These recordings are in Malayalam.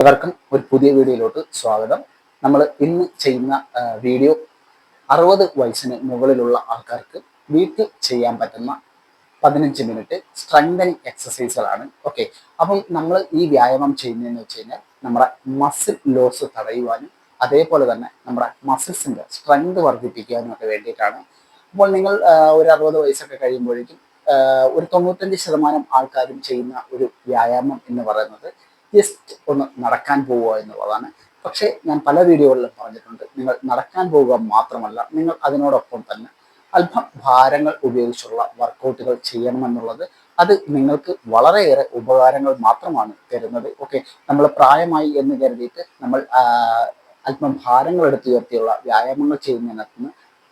ഇവർക്കും ഒരു പുതിയ വീഡിയോയിലോട്ട് സ്വാഗതം. നമ്മൾ ഇന്ന് ചെയ്യുന്ന വീഡിയോ 60 വയസ്സിന് മുകളിലുള്ള ആൾക്കാർക്ക് വീട്ടിൽ ചെയ്യാൻ പറ്റുന്ന 15 മിനിറ്റ് സ്ട്രെങ്തനിങ് എക്സസൈസുകളാണ്. ഓക്കെ, അപ്പം നമ്മൾ ഈ വ്യായാമം ചെയ്യുന്നതെന്ന് വെച്ച് കഴിഞ്ഞാൽ നമ്മുടെ മസിൽ ലോസ് തടയുവാനും അതേപോലെ തന്നെ നമ്മുടെ മസിൽസിന്റെ സ്ട്രെങ്ത് വർദ്ധിപ്പിക്കാനും ഒക്കെ വേണ്ടിയിട്ടാണ്. അപ്പോൾ നിങ്ങൾ ഒരു 60 വയസ്സൊക്കെ കഴിയുമ്പോഴേക്കും ഒരു 95% ആൾക്കാരും ചെയ്യുന്ന ഒരു വ്യായാമം എന്ന് പറയുന്നത് ജസ്റ്റ് ഒന്ന് നടക്കാൻ പോവുക എന്നുള്ളതാണ്. പക്ഷേ ഞാൻ പല വീഡിയോകളിലും പറഞ്ഞിട്ടുണ്ട്, നിങ്ങൾ നടക്കാൻ പോവുക മാത്രമല്ല, നിങ്ങൾ അതിനോടൊപ്പം തന്നെ അല്പം ഭാരങ്ങൾ ഉപയോഗിച്ചുള്ള വർക്കൗട്ടുകൾ ചെയ്യണമെന്നുള്ളത്. അത് നിങ്ങൾക്ക് വളരെയേറെ ഉപകാരങ്ങൾ മാത്രമാണ് തരുന്നത്. ഓക്കെ, നമ്മൾ പ്രായമായി എന്ന് കരുതിയിട്ട് നമ്മൾ അല്പം ഭാരങ്ങൾ എടുത്തുയർത്തിയുള്ള വ്യായാമങ്ങൾ ചെയ്യുന്നതിനകത്ത്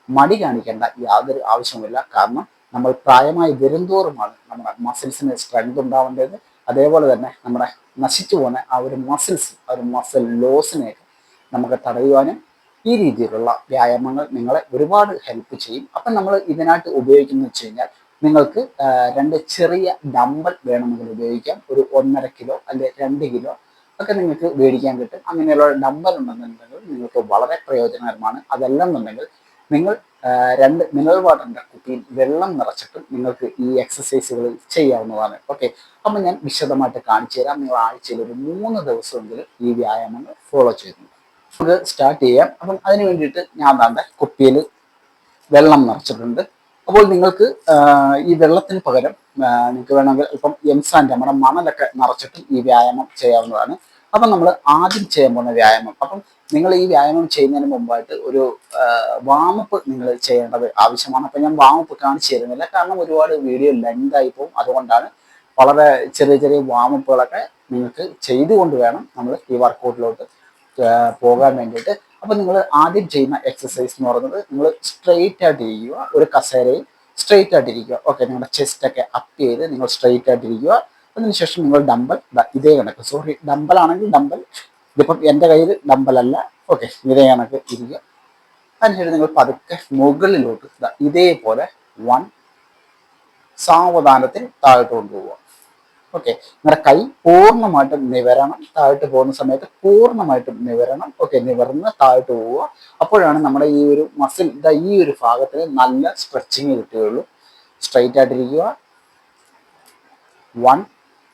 മടി കാണിക്കേണ്ട യാതൊരു ആവശ്യമില്ല. കാരണം നമ്മൾ പ്രായമായി വരുംതോറുമാണ് നമ്മുടെ മസിൽസിന് സ്ട്രെങ്ത് ഉണ്ടാവേണ്ടത്. അതേപോലെ തന്നെ നമ്മുടെ നശിച്ചു പോകുന്ന ആ ഒരു മസിൽ ലോസിനെ നമുക്ക് തടയുവാനും ഈ രീതിയിലുള്ള വ്യായാമങ്ങൾ നിങ്ങളെ ഒരുപാട് ഹെൽപ്പ് ചെയ്യും. അപ്പം നമ്മൾ ഇതിനായിട്ട് ഉപയോഗിക്കുന്നത് വെച്ച് കഴിഞ്ഞാൽ നിങ്ങൾക്ക് രണ്ട് ചെറിയ ഡമ്പൽ വേണമെങ്കിൽ ഉപയോഗിക്കാം. ഒരു 1.5 കിലോ അല്ലെങ്കിൽ 2 കിലോ ഒക്കെ നിങ്ങൾക്ക് മേടിക്കാൻ കിട്ടും. അങ്ങനെയുള്ള ഡമ്പൽ ഉണ്ടെന്നുണ്ടെങ്കിൽ നിങ്ങൾക്ക് വളരെ പ്രയോജനകരമാണ്. അതല്ലെന്നുണ്ടെങ്കിൽ നിങ്ങൾ 2 മിനറൽ വാട്ടറിന്റെ കുപ്പിയിൽ വെള്ളം നിറച്ചിട്ടും നിങ്ങൾക്ക് ഈ എക്സസൈസുകൾ ചെയ്യാവുന്നതാണ്. ഓക്കെ, അപ്പം ഞാൻ വിശദമായിട്ട് കാണിച്ചു തരാം. നിങ്ങൾ ആഴ്ചയിൽ ഒരു 3 ദിവസമെങ്കിലും ഈ വ്യായാമങ്ങൾ ഫോളോ ചെയ്യുന്നുണ്ട്. നമുക്ക് സ്റ്റാർട്ട് ചെയ്യാം. അപ്പം അതിന് വേണ്ടിയിട്ട് ഞാൻ താണ്ട കുപ്പിയിൽ വെള്ളം നിറച്ചിട്ടുണ്ട്. അപ്പോൾ നിങ്ങൾക്ക് ഈ വെള്ളത്തിന് പകരം നിങ്ങൾക്ക് വേണമെങ്കിൽ ഇപ്പം എംസാൻഡ് നമ്മുടെ മണലൊക്കെ നിറച്ചിട്ടും ഈ വ്യായാമം ചെയ്യാവുന്നതാണ്. അപ്പം നമ്മൾ ആദ്യം ചെയ്യാൻ പോകുന്ന വ്യായാമം, അപ്പം നിങ്ങൾ ഈ വ്യായാമം ചെയ്യുന്നതിന് മുമ്പായിട്ട് ഒരു വാമപ്പ് നിങ്ങൾ ചെയ്യേണ്ടത് ആവശ്യമാണ്. അപ്പം ഞാൻ വാമപ്പ് കാണിച്ചു തരുന്നില്ല, കാരണം ഒരുപാട് വീഡിയോ ലെങ്തായി പോകും. അതുകൊണ്ടാണ് വളരെ ചെറിയ ചെറിയ വാമപ്പുകളൊക്കെ നിങ്ങൾക്ക് ചെയ്തുകൊണ്ട് വേണം നമ്മൾ ഈ വർക്കൗട്ടിലോട്ട് പോകാൻ വേണ്ടിയിട്ട്. അപ്പം നിങ്ങൾ ആദ്യം ചെയ്യുന്ന എക്സസൈസ് എന്ന് പറയുന്നത്, നിങ്ങൾ സ്ട്രെയിറ്റ് ആയിട്ട് ഇരിക്കുക, ഒരു കസേരയിൽ സ്ട്രെയിറ്റ് ആയിട്ട് ഇരിക്കുക. ഓക്കെ, നിങ്ങളുടെ ചെസ്റ്റ് ഒക്കെ അപ്പ് ചെയ്ത് നിങ്ങൾ സ്ട്രെയിറ്റ് ആയിട്ട് ഇരിക്കുക. അതിനുശേഷം നിങ്ങൾ ഡമ്പൽ ഇതേ കണക്ക്, സോറി ഡമ്പൽ ആണെങ്കിൽ ഡമ്പൽ, ഇതിപ്പം എൻ്റെ കയ്യിൽ ഡമ്പലല്ല. ഓക്കെ, ഇതേ കണക്ക് ഇരിക്കുക. അതിനുശേഷം നിങ്ങൾ പതുക്കെ മുകളിലോട്ട് ഇതേപോലെ 1 സാവധാനത്തിൽ താഴോട്ട് കൊണ്ടുപോവുക. ഓക്കെ, നിങ്ങളുടെ കൈ പൂർണ്ണമായിട്ടും നിവരണം. താഴോട്ട് പോകുന്ന സമയത്ത് പൂർണ്ണമായിട്ടും നിവരണം. ഓക്കെ, നിവർന്ന് താഴോട്ട് പോവുക. അപ്പോഴാണ് നമ്മുടെ ഈ ഒരു മസിൽ ഈ ഒരു ഭാഗത്തിന് നല്ല സ്ട്രെച്ചിങ് കിട്ടുകയുള്ളൂ. സ്ട്രെയിറ്റ് ആയിട്ടിരിക്കുക. 1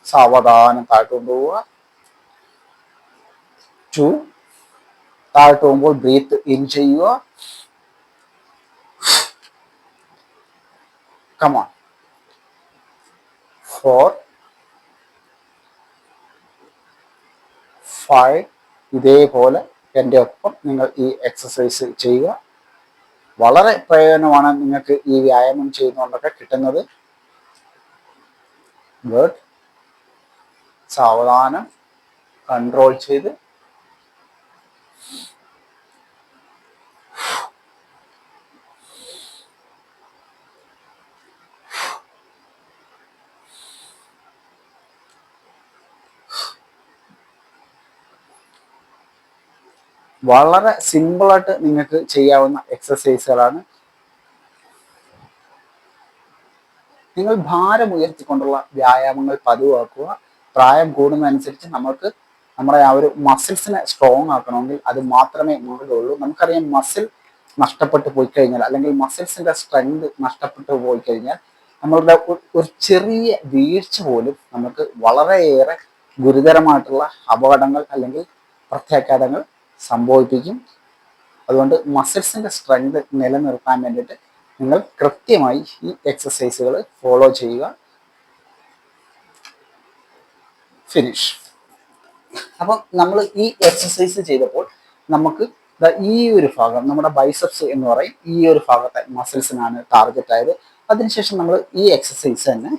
സാവധാനം താഴോട്ട് കൊണ്ടുപോവുക. 2 താഴോട്ട് പോകുമ്പോൾ ബ്രീത്ത് ഇൻ ചെയ്യുക. കമോൺ. 4 5 ഇതേപോലെ എൻ്റെ ഒപ്പം നിങ്ങൾ ഈ എക്സസൈസ് ചെയ്യുക. വളരെ പ്രയോജനമാണ് നിങ്ങൾക്ക് ഈ വ്യായാമം ചെയ്യുന്നതുകൊണ്ടൊക്കെ കിട്ടുന്നത്. ഗുഡ്. സാവധാനം കൺട്രോൾ ചെയ്ത് വളരെ സിമ്പിളായിട്ട് നിങ്ങൾക്ക് ചെയ്യാവുന്ന എക്സസൈസുകളാണ്. നിങ്ങൾ ഭാരം ഉയർത്തിക്കൊണ്ടുള്ള വ്യായാമങ്ങൾ പതിവാക്കുക. പ്രായം കൂടുന്നതനുസരിച്ച് നമുക്ക് നമ്മുടെ ആ ഒരു മസിൽസിനെ സ്ട്രോങ് ആക്കണമെങ്കിൽ അത് മാത്രമേ മാർഗമുള്ളൂ. നമുക്കറിയാം, മസിൽ നഷ്ടപ്പെട്ടു പോയി കഴിഞ്ഞാൽ അല്ലെങ്കിൽ മസിൽസിന്റെ സ്ട്രെങ്ത് നഷ്ടപ്പെട്ടു പോയി കഴിഞ്ഞാൽ നമ്മളുടെ ഒരു ചെറിയ വീഴ്ച പോലും നമുക്ക് വളരെയേറെ ഗുരുതരമായിട്ടുള്ള അപകടങ്ങൾ അല്ലെങ്കിൽ പ്രത്യാഘാതങ്ങൾ സംഭവിപ്പിക്കും. അതുകൊണ്ട് മസിൽസിന്റെ സ്ട്രെങ്ത് നിലനിർത്താൻ വേണ്ടിയിട്ട് നിങ്ങൾ കൃത്യമായി ഈ എക്സസൈസുകൾ ഫോളോ ചെയ്യുക. ഫിനിഷ്. അപ്പം നമ്മൾ ഈ എക്സസൈസ് ചെയ്തപ്പോൾ നമുക്ക് ഈ ഒരു ഭാഗം, നമ്മുടെ ബൈസെപ്സ് എന്ന് പറയും, ഈ ഒരു ഭാഗത്തെ മസിൽസിനാണ് ടാർഗറ്റ് ആയത്. അതിനുശേഷം നമ്മൾ ഈ എക്സസൈസ് തന്നെ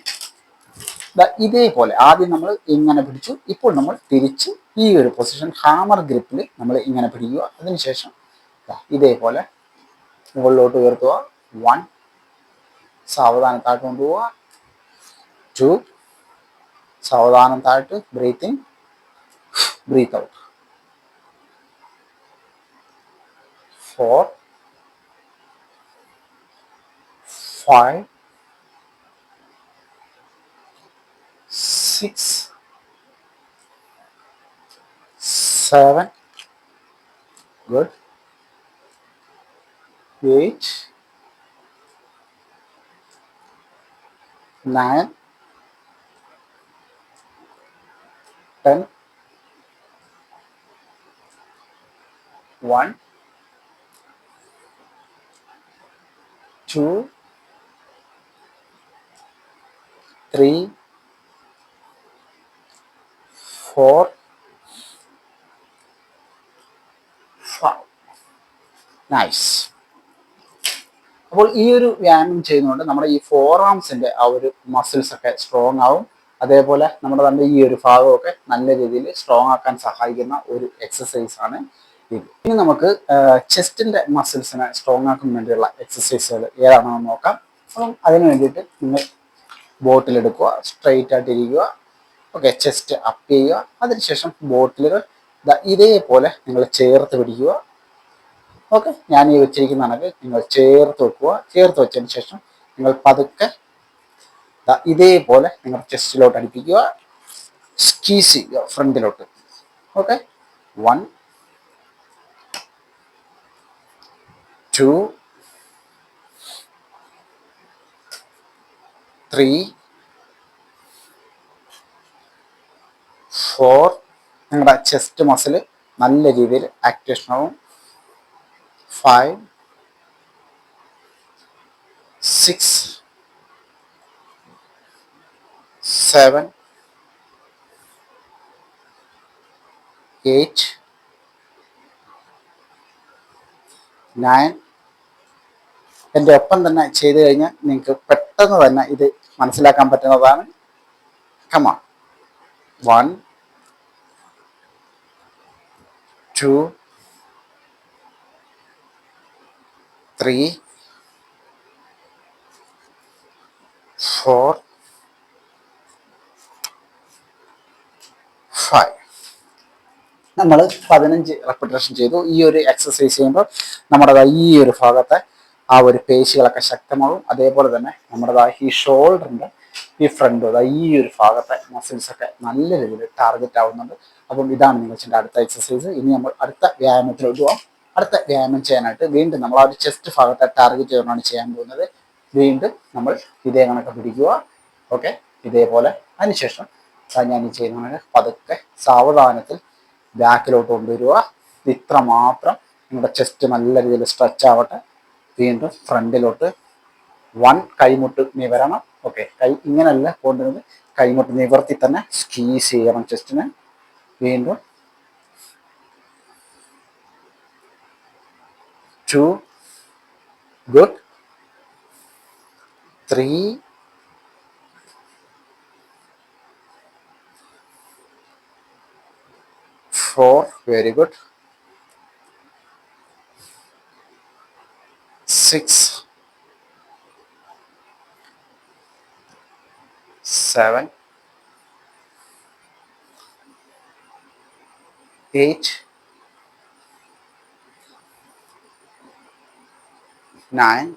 ഇതേപോലെ ആദ്യം നമ്മൾ ഇങ്ങനെ പിടിച്ചു. ഇപ്പോൾ നമ്മൾ തിരിച്ച് ഈ ഒരു പൊസിഷൻ ഹാമർ ഗ്രിപ്പിൽ നമ്മൾ ഇങ്ങനെ പിടിക്കുക. അതിനുശേഷം ഇതേപോലെ മുകളിലോട്ട് ഉയർത്തുക. 1 സാവധാനം താഴ്ത്ത് കൊണ്ടുപോവുക. 2 സാവധാനം താഴ്ത്ത്, breath in, breathe out. 4 5 6 7, good, 8, 9, 10, 1, 2, 3, 4, 5. Nice. അപ്പോൾ ഈ ഒരു വ്യായാമം ചെയ്യുന്നതുകൊണ്ട് നമ്മുടെ ഈ ഫോർ ആംസിന്റെ ആ ഒരു മസിൽസ് ഒക്കെ സ്ട്രോങ് ആവും. അതേപോലെ നമ്മുടെ തന്നെ ഈ ഒരു ഭാഗമൊക്കെ നല്ല രീതിയിൽ സ്ട്രോങ് ആക്കാൻ സഹായിക്കുന്ന ഒരു എക്സസൈസ് ആണ് ഇത്. ഇനി നമുക്ക് ചെസ്റ്റിന്റെ മസിൽസിനെ സ്ട്രോങ് ആക്കാൻ വേണ്ടിയുള്ള എക്സസൈസുകൾ ഏതാണെന്ന് നോക്കാം. അപ്പം അതിന് വേണ്ടിയിട്ട് നിങ്ങൾ ബോട്ടിൽ എടുക്കുക, സ്ട്രെയിറ്റ് ആയിട്ട് ഇരിക്കുക. ഓക്കെ, ചെസ്റ്റ് അപ്പ് ചെയ്യുക. അതിനുശേഷം ബോട്ടിലുകൾ ഇതേപോലെ നിങ്ങൾ ചേർത്ത് പിടിക്കുക. ഓക്കെ, ഞാൻ ഈ വെച്ചിരിക്കുന്ന കണക്ക് നിങ്ങൾ ചേർത്ത് വെക്കുക. ചേർത്ത് വെച്ചതിന് ശേഷം നിങ്ങൾ പതുക്കെ ഇതേപോലെ നിങ്ങൾ ചെസ്റ്റിലോട്ട് അടുപ്പിക്കുക, സ്ക്വീസ് ചെയ്യുക ഫ്രണ്ടിലോട്ട്. ഓക്കെ, 1, 2, 3, 4. നിങ്ങളുടെ ചെസ്റ്റ് മസിൽ നല്ല രീതിയിൽ ആക്ടിവേഷൻ ആവും. 5, 6, 7, 8, 9. എൻ്റെ ഒപ്പം തന്നെ ചെയ്തു കഴിഞ്ഞാൽ നിങ്ങൾക്ക് പെട്ടെന്ന് തന്നെ ഇത് മനസ്സിലാക്കാൻ പറ്റുന്നതാണ്. കമാൺ. 1, 2, 3, 4, 5. നമ്മൾ 15 റെപ്പിറ്റേഷൻ ചെയ്തു. ഈ ഒരു എക്സസൈസ് ചെയ്യുമ്പോൾ നമ്മുടെ ഈ ഒരു ഭാഗത്തെ ആ ഒരു പേശികളൊക്കെ ശക്തമാകും. അതേപോലെ തന്നെ നമ്മുടെ ഈ ഷോൾഡറിന്റെ ഈ ഫ്രണ്ട് ഈ ഒരു ഭാഗത്തെ മസിൽസ് ഒക്കെ നല്ല രീതിയിൽ ടാർഗറ്റ് ആവുന്നുണ്ട്. അപ്പം ഇതാണ് നിങ്ങൾ ചെയ്യേണ്ട അടുത്ത എക്സസൈസ്. ഇനി നമ്മൾ അടുത്ത വ്യായാമത്തിലോട്ട് പോകാം. അടുത്ത വ്യായാമം ചെയ്യാനായിട്ട് വീണ്ടും നമ്മൾ ആ ഒരു ചെസ്റ്റ് ഭാഗത്തെ ടാർഗറ്റ് ചെയ്തുകൊണ്ടാണ് ചെയ്യാൻ പോകുന്നത്. വീണ്ടും നമ്മൾ ഇതേ കണക്ക് പിടിക്കുക. ഓക്കെ, ഇതേപോലെ. അതിനുശേഷം ഞാൻ ഈ ചെയ്യുന്ന പതുക്കെ സാവധാനത്തിൽ ബാക്കിലോട്ട് കൊണ്ടുവരിക. ഇത്ര മാത്രം. നിങ്ങളുടെ ചെസ്റ്റ് നല്ല രീതിയിൽ സ്ട്രെച്ച് ആവട്ടെ. വീണ്ടും ഫ്രണ്ടിലോട്ട്. 1, കൈമുട്ട് നിവരണം. ഓക്കെ, കൈ ഇങ്ങനെയല്ല കൊണ്ടുവരുന്നത്, കൈമുട്ട് നിവർത്തി തന്നെ സ്ക്വീസ് ചെയ്യണം ചെസ്റ്റിനെ. വീണ്ടും 2, ഗുഡ്, 3, 4, വെരി ഗുഡ്, 6, 7, 8, 9,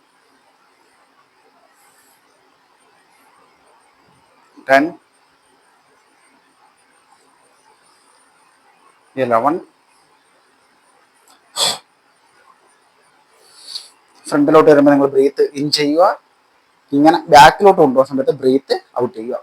10, 11. ഫ്രണ്ടിലോട്ട് വരുമ്പോൾ നിങ്ങൾ ബ്രീത്ത് ഇൻ ചെയ്യുക. ഇങ്ങനെ ബാക്കിലോട്ട് കൊണ്ടുപോകുന്ന സമയത്ത് ബ്രീത്ത് ഔട്ട് ചെയ്യുക.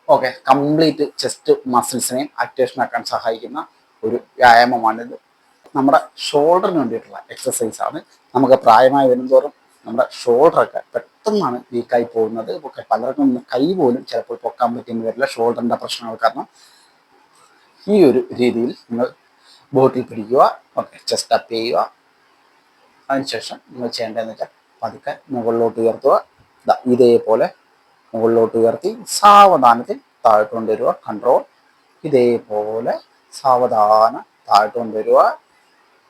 ഓക്കെ, കംപ്ലീറ്റ് ചെസ്റ്റ് മസിൽസിനെയും ആക്ടിവേഷൻ ആക്കാൻ സഹായിക്കുന്ന ഒരു വ്യായാമമാണിത്. നമ്മുടെ ഷോൾഡറിന് വേണ്ടിയിട്ടുള്ള എക്സസൈസ് ആണ്. നമുക്ക് പ്രായമായി വരുന്തോറും നമ്മുടെ ഷോൾഡറൊക്കെ പെട്ടെന്നാണ് വീക്കായി പോകുന്നത്. ഒക്കെ പലർക്കും കൈ പോലും ചിലപ്പോൾ പൊക്കാൻ പറ്റുന്ന വരില്ല ഷോൾഡറിൻ്റെ പ്രശ്നങ്ങൾ കാരണം. ഈ ഒരു രീതിയിൽ നിങ്ങൾ ബോട്ടിൽ പിടിക്കുക. ഓക്കെ, ചെസ്റ്റ് അപ്പ് ചെയ്യുക. അതിനുശേഷം നിങ്ങൾ ചെയ്യേണ്ടതെന്ന് വെച്ചാൽ പതുക്കെ മുകളിലോട്ട് ഉയർത്തുക. ഇതേപോലെ മുകളിലോട്ട് ഉയർത്തി സാവധാനത്തിൽ താഴോട്ട് കൊണ്ടുവരിക. കൺട്രോൾ. ഇതേപോലെ സാവധാനം താഴോട്ട് കൊണ്ടുവരിക.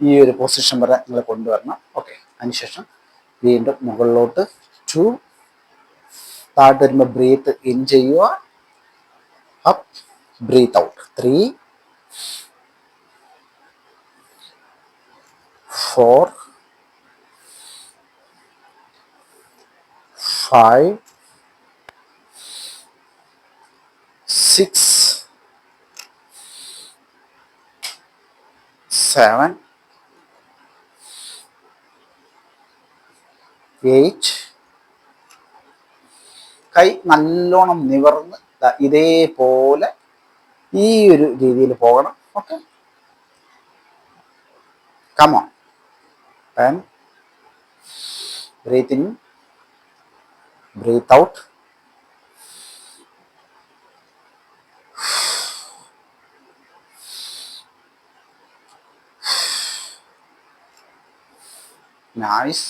ഈ ഒരു പൊസിഷൻ വരെ നിങ്ങൾ കൊണ്ടുവരണം. ഓക്കെ, അതിനുശേഷം വീണ്ടും മുകളിലോട്ട് 2, താഴോട്ട് വരുമ്പോൾ ബ്രീത്ത് ഇൻ ചെയ്യുക, അപ്പ്, ബ്രീത്ത് ഔട്ട്. 3 4 5 6 7 8. കൈ നല്ലോണം നിവർന്ന് ഇതേപോലെ ഈ ഒരു രീതിയിൽ പോകണം. Okay, come on. 10. Breathe in, breathe out. Nice.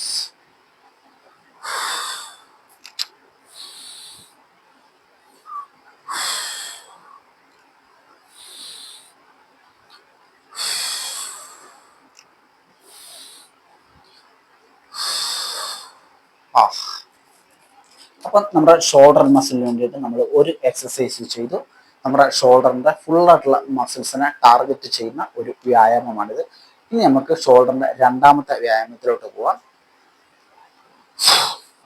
അപ്പം നമ്മുടെ ഷോൾഡർ മസിലിന് വേണ്ടിയിട്ട് നമ്മൾ ഒരു എക്സസൈസ് ചെയ്തു. നമ്മുടെ ഷോൾഡറിന്റെ ഫുള്ളായിട്ടുള്ള മസിൽസിനെ ടാർഗറ്റ് ചെയ്യുന്ന ഒരു വ്യായാമമാണിത്. ഇനി നമുക്ക് ഷോൾഡറിന്റെ രണ്ടാമത്തെ വ്യായാമത്തിലോട്ട് പോവാം.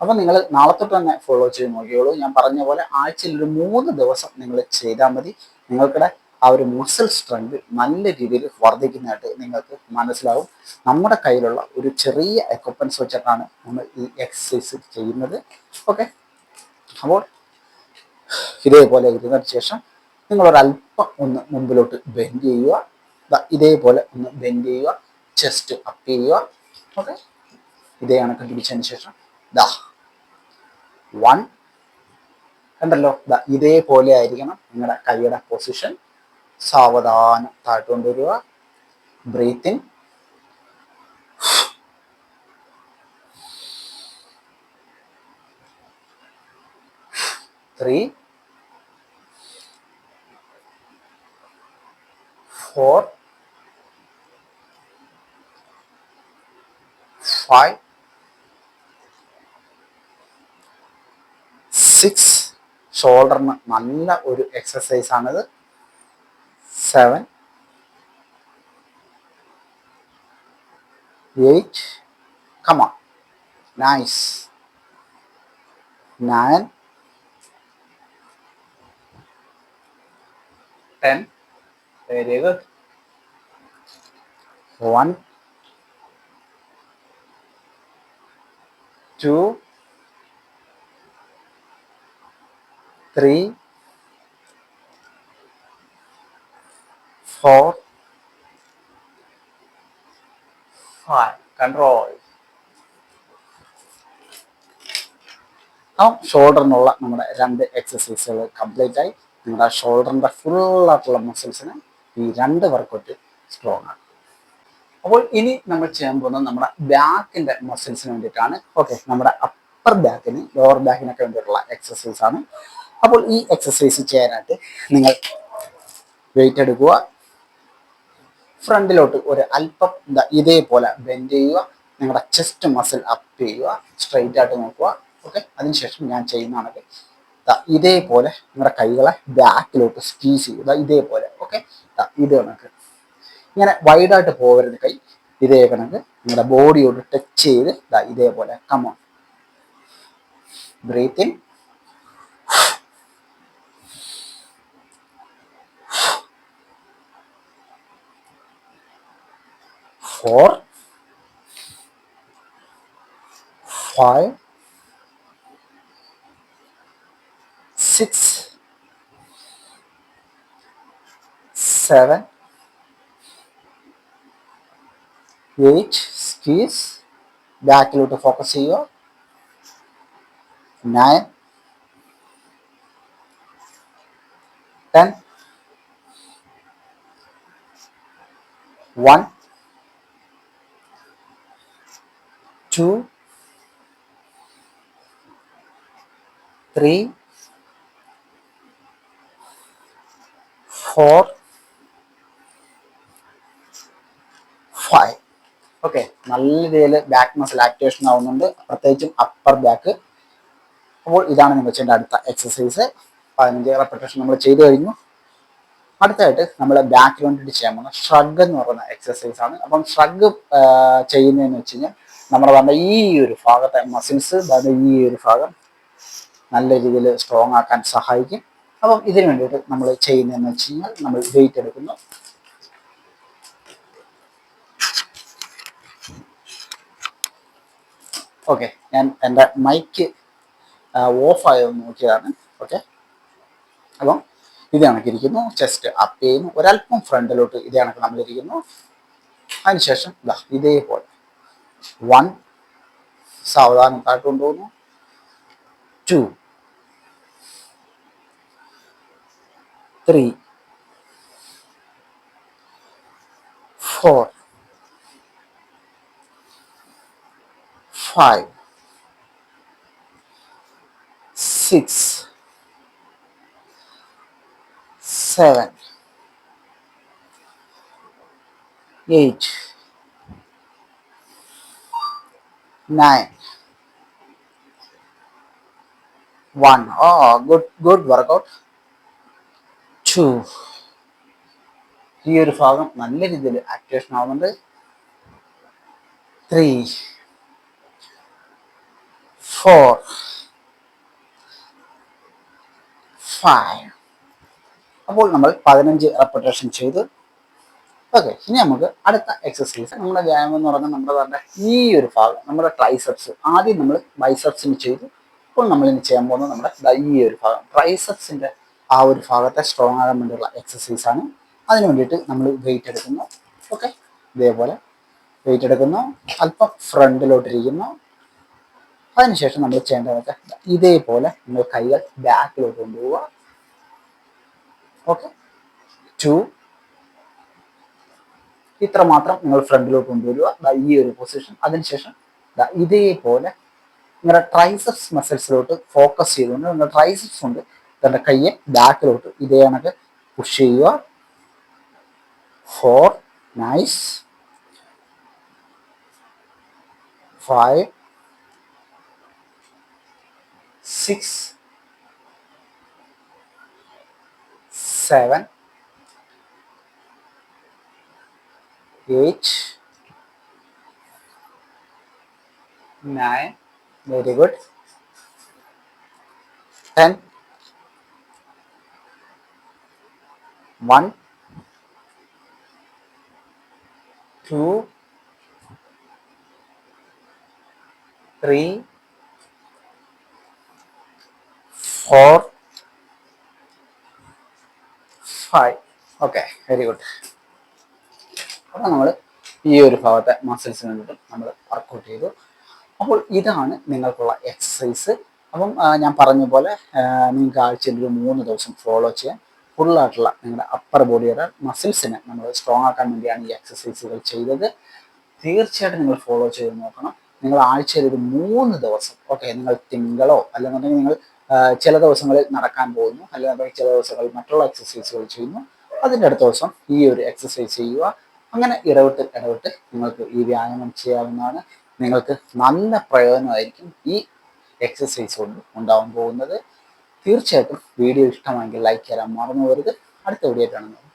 അപ്പം നിങ്ങൾ നാളെ തൊട്ട് തന്നെ ഫോളോ ചെയ്ത് നോക്കിയോളൂ. ഞാൻ പറഞ്ഞ പോലെ ആഴ്ചയിൽ ഒരു 3 ദിവസം നിങ്ങൾ ചെയ്താൽ മതി. നിങ്ങൾക്കിടെ ആ ഒരു മസിൽ സ്ട്രെങ്ത് നല്ല രീതിയിൽ വർദ്ധിക്കുന്നതായിട്ട് നിങ്ങൾക്ക് മനസ്സിലാവും. നമ്മുടെ കയ്യിലുള്ള ഒരു ചെറിയ എക്യുപ്മെന്റ്സ് വെച്ചിട്ടാണ് നമ്മൾ ഈ എക്സസൈസ് ചെയ്യുന്നത്. ഓക്കെ, അപ്പോൾ ഇതേപോലെ ഇരുന്നതിന് ശേഷം നിങ്ങളൊരല്പം ഒന്ന് മുമ്പിലോട്ട് ബെൻഡ് ചെയ്യുക. ഇതേപോലെ ഒന്ന് ബെൻഡ് ചെയ്യുക, ചെസ്റ്റ് അപ്പ് ചെയ്യുക. ഓക്കെ, ഇതേ കണക്ക് പിടിച്ചതിന് ശേഷം 1. കണ്ടല്ലോ, ഇതേപോലെ ആയിരിക്കണം നിങ്ങളുടെ കൈയുടെ പൊസിഷൻ. സാവധാനം താഴ്ത്തു കൊണ്ടുവരിക. Breath in, 3 4 5 6. ഷോൾഡറിന് നല്ല ഒരു എക്സസൈസ് ആണിത്. 7 8. come on, nice. 9 10. very good. 1 2 3 4 5. Control. ഷോൾഡറിനുള്ള നമ്മുടെ 2 എക്സസൈസുകൾ കംപ്ലീറ്റ് ആയി. നിങ്ങളുടെ ഷോൾഡറിന്റെ ഫുള്ളായിട്ടുള്ള മസിൽസിന് ഈ 2 വർക്കൗട്ട് സ്ട്രോങ് ആണ്. അപ്പോൾ ഇനി നമ്മൾ ചെയ്യാൻ പോകുന്നത് നമ്മുടെ ബാക്കിന്റെ മസിൽസിന് വേണ്ടിയിട്ടാണ്. ഓക്കെ, നമ്മുടെ അപ്പർ ബാക്കിന് ലോവർ ബാക്കിനൊക്കെ വേണ്ടിയിട്ടുള്ള എക്സസൈസ് ആണ്. അപ്പോൾ ഈ എക്സസൈസ് ചെയ്യാനായിട്ട് നിങ്ങൾ വെയിറ്റ് എടുക്കുക. ഫ്രണ്ടിലോട്ട് ഒരു അല്പം ഇതേപോലെ ബെൻഡ് ചെയ്യുക. നിങ്ങളുടെ ചെസ്റ്റ് മസിൽ അപ്പ് ചെയ്യുക, സ്ട്രെയിറ്റ് ആയിട്ട് നോക്കുക. ഓക്കെ, അതിനുശേഷം ഞാൻ ചെയ്യുന്നതാണെങ്കിൽ ഇതേപോലെ നിങ്ങളുടെ കൈകളെ ബാക്കിലോട്ട് സ്ക്വീസ് ചെയ്യുക. ഇതേപോലെ. ഓക്കെ, ഇത് കണക്ക് ഇങ്ങനെ വൈഡായിട്ട് പോകരുത് കൈ. ഇതേ കണക്ക് നിങ്ങളുടെ ബോഡിയോട് ടച്ച് ചെയ്ത് ഇതേപോലെ. Come on, breathe in, 4 5 6 7 8. സ്ക്വീസ്, ബാക്കിലോട്ട് ഫോക്കസ് ചെയ്യുക. 9 10. 1 2 3 4 5. ഓക്കെ, നല്ല രീതിയിൽ ബാക്ക് മസിൽ ആക്ടിവേഷൻ ആവുന്നുണ്ട്, പ്രത്യേകിച്ചും അപ്പർ ബാക്ക്. അപ്പോൾ ഇതാണ് നിങ്ങൾ ചെയ്യേണ്ട അടുത്ത എക്സസൈസ്. 15 റെപ്പിറ്റേഷൻ നമ്മൾ ചെയ്തു കഴിഞ്ഞു. അടുത്തായിട്ട് നമ്മൾ ബാക്കിൽ വേണ്ടിയിട്ട് ചെയ്യാൻ പോകുന്ന ഷ്രഗ് എന്ന് പറയുന്ന എക്സസൈസ് ആണ്. അപ്പം ഷ്രഗ് ചെയ്യുന്നതെന്ന് വെച്ച് കഴിഞ്ഞാൽ നമ്മുടെ പറഞ്ഞ ഈ ഒരു ഭാഗത്തെ മസിൽസ്, ഈ ഒരു ഭാഗം നല്ല രീതിയിൽ സ്ട്രോങ് ആക്കാൻ സഹായിക്കും. അപ്പം ഇതിന് വേണ്ടിയിട്ട് നമ്മൾ ചെയ്യുന്നതെന്ന് വെച്ച് കഴിഞ്ഞാൽ നമ്മൾ വെയിറ്റ് എടുക്കുന്നു. ഓക്കെ, ഞാൻ എൻ്റെ മൈക്ക് ഓഫായതെന്ന് നോക്കിയതാണ്. ഓക്കെ, അപ്പം ഇത് കണക്കിരിക്കുന്നു. ചെസ്റ്റ് അപ്പ് ചെയ്യുന്നു, ഒരല്പം ഫ്രണ്ടിലോട്ട് ഇത് കണക്ക് നമ്മളിരിക്കുന്നു. അതിനുശേഷം ഇതേപോലെ 1 സാവധാനം താഴ്ത്തു കൊണ്ടുപോകുന്നു, 2, 3, 4, 5, 6, 7, 8, 9, 1. Good workout. 2. ഈ ഒരു ഭാഗം നല്ല രീതിയിൽ ആക്ടിവേഷൻ ആവുന്നുണ്ട്. 3, 4, 5. അപ്പോൾ നമ്മൾ 15 റെപ്പിറ്റേഷൻ ചെയ്തു. ഓക്കെ, ഇനി നമുക്ക് അടുത്ത എക്സസൈസ്. നമ്മുടെ വ്യായാമം എന്ന് പറഞ്ഞാൽ നമ്മുടെ പറഞ്ഞ ഈ ഒരു ഭാഗം, നമ്മുടെ ട്രൈസെപ്സ്. ആദ്യം നമ്മൾ ബൈസെപ്സിന് ചെയ്തു. ഇപ്പോൾ നമ്മൾ ഇനി ചെയ്യാൻ പോകുന്നത് നമ്മുടെ ഈ ഒരു ഭാഗം, ട്രൈസെപ്സിന്റെ ആ ഒരു ഭാഗത്തെ സ്ട്രോങ് ആകാൻ വേണ്ടിയുള്ള എക്സസൈസ് ആണ്. അതിന് വേണ്ടിയിട്ട് നമ്മൾ വെയിറ്റ് എടുക്കുന്നു. ഓക്കെ, ഇതേപോലെ വെയിറ്റ് എടുക്കുന്നു, അല്പം ഫ്രണ്ടിലോട്ടിരിക്കുന്നു. അതിനുശേഷം നമ്മൾ ചെയ്യേണ്ടതൊക്കെ ഇതേപോലെ നിങ്ങൾ കൈകൾ ബാക്കിലോട്ട് കൊണ്ടുപോവുക. ഓക്കെ, 2. ഇത്ര മാത്രം നിങ്ങൾ ഫ്രണ്ടിലോട്ട് കൊണ്ടുവരിക, ഈ ഒരു പൊസിഷൻ. അതിനുശേഷം ഇതേപോലെ നിങ്ങളുടെ ട്രൈസെപ്സ് മസിൽസിലോട്ട് ഫോക്കസ് ചെയ്തുകൊണ്ട് നിങ്ങളുടെ ട്രൈസെപ്സ് കൊണ്ട് നിങ്ങളുടെ കയ്യെ ബാക്കിലോട്ട് ഇതേ കണക്ക് പുഷ് ചെയ്യുക. 4, nice. 5, 6, 7, 8, 9. Very good. 10. 1, 2, 3, 4, 5. Okay, very good. അപ്പോൾ നമ്മൾ ഈ ഒരു ഭാഗത്തെ മസിൽസിന് വേണ്ടിയിട്ട് നമ്മൾ വർക്കൗട്ട് ചെയ്തു. അപ്പോൾ ഇതാണ് നിങ്ങൾക്കുള്ള എക്സസൈസ്. അപ്പം ഞാൻ പറഞ്ഞ പോലെ നിങ്ങൾക്ക് ആഴ്ചയിൽ ഒരു 3 ദിവസം ഫോളോ ചെയ്യാം. ഫുള്ളായിട്ടുള്ള നിങ്ങളുടെ അപ്പർ ബോഡിയുടെ മസിൽസിനെ നമ്മൾ സ്ട്രോങ് ആക്കാൻ വേണ്ടിയാണ് ഈ എക്സസൈസുകൾ ചെയ്തത്. തീർച്ചയായിട്ടും നിങ്ങൾ ഫോളോ ചെയ്ത് നോക്കണം. നിങ്ങൾ ആഴ്ചയിൽ ഒരു 3 ദിവസം, ഓക്കെ, നിങ്ങൾ തിങ്കളോ അല്ലെന്നുണ്ടെങ്കിൽ നിങ്ങൾ ചില ദിവസങ്ങളിൽ നടക്കാൻ പോകുന്നു, അല്ലെങ്കിൽ ചില ദിവസങ്ങളിൽ മറ്റുള്ള എക്സസൈസുകൾ ചെയ്യുന്നു. അതിൻ്റെ അടുത്ത ദിവസം ഈ ഒരു എക്സസൈസ് ചെയ്യുക. അങ്ങനെ ഇടവിട്ട് നിങ്ങൾക്ക് ഈ വ്യായാമം ചെയ്യാവുന്നതാണ്. നിങ്ങൾക്ക് നല്ല പ്രയോജനമായിരിക്കും ഈ എക്സസൈസ് കൊണ്ട് ഉണ്ടാവാൻ പോകുന്നത്. തീർച്ചയായിട്ടും വീഡിയോ ഇഷ്ടമായെങ്കിൽ ലൈക്ക് ചെയ്യാൻ മറന്നു പോകരുത്. അടുത്ത വീഡിയോ കാണുന്നത്.